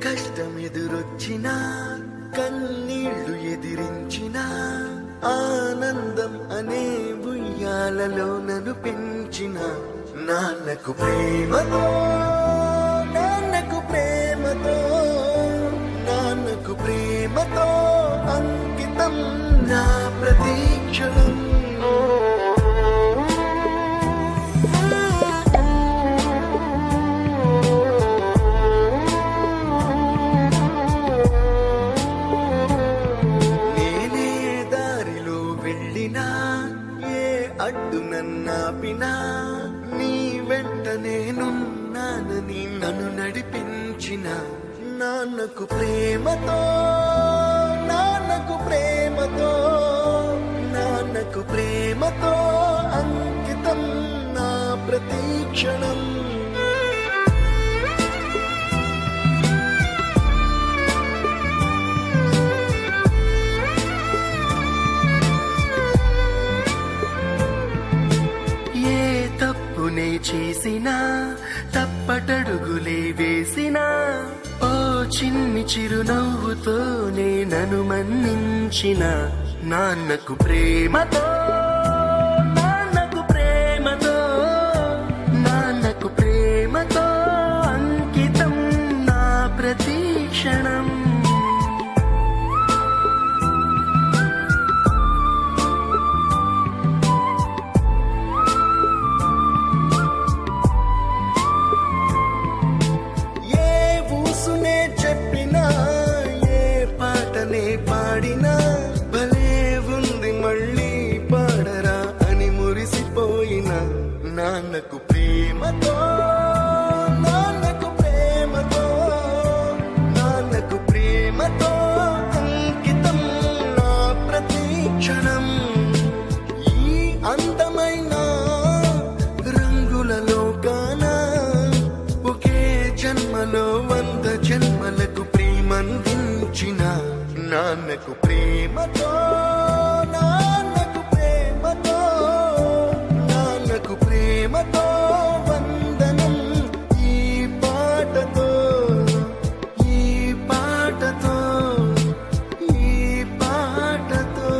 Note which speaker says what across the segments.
Speaker 1: కష్టం ఎదురొచ్చినా కన్నీళ్లు ఎదిరించినా ఆనందం అనే ఉయ్యాలలో నన్ను పెంచిన నాన్నకు ప్రేమతో నాన్నకు ప్రేమతో నాన్నకు ప్రేమతో అంకితం నా ప్రతీక్షణం. అడ్డు నన్నాపినా నీ వెంట నేనున్నానని నన్ను నడిపించిన నాన్నకు ప్రేమతో నాన్నకు ప్రేమతో నాన్నకు ప్రేమతో అంకితం నా ప్రతీక్షణం. తప్పునే చేసినా తప్పటడుగులే వేసినా ఓ చిన్ని చిరునవ్వుతోనే నన్ను మన్నించిన నాన్నకు ప్రేమతో నాన్నకు ప్రేమతో నాన్నకు ప్రేమతో అంకితం నా ప్రతీక్షణం. పాడినా భలే ఉంది మళ్ళీ పాడరా అని మురిసిపోయిన నాన్నకు ప్రేమతో నాన్నకు ప్రేమతో నాన్నకు ప్రేమతో అంకితం నా ప్రతీక్షణం. ఈ అందమైన రంగుల లోకాన ఒకే జన్మలో 100 జన్మలకు ప్రేమందించిన నాన్నకు ప్రేమతో నాన్నకు ప్రేమతో నాన్నకు ప్రేమతో వందనం. ఈ పాటతో ఈ పాటతో ఈ పాటతో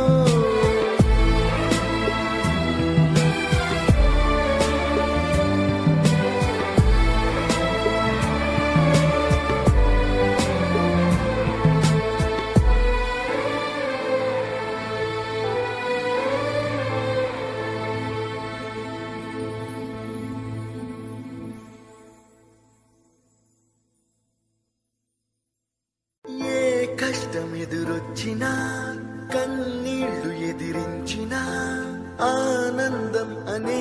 Speaker 1: కష్టం ఎదురొచ్చినా కన్నీళ్లు ఎదిరించినా ఆనందం అనే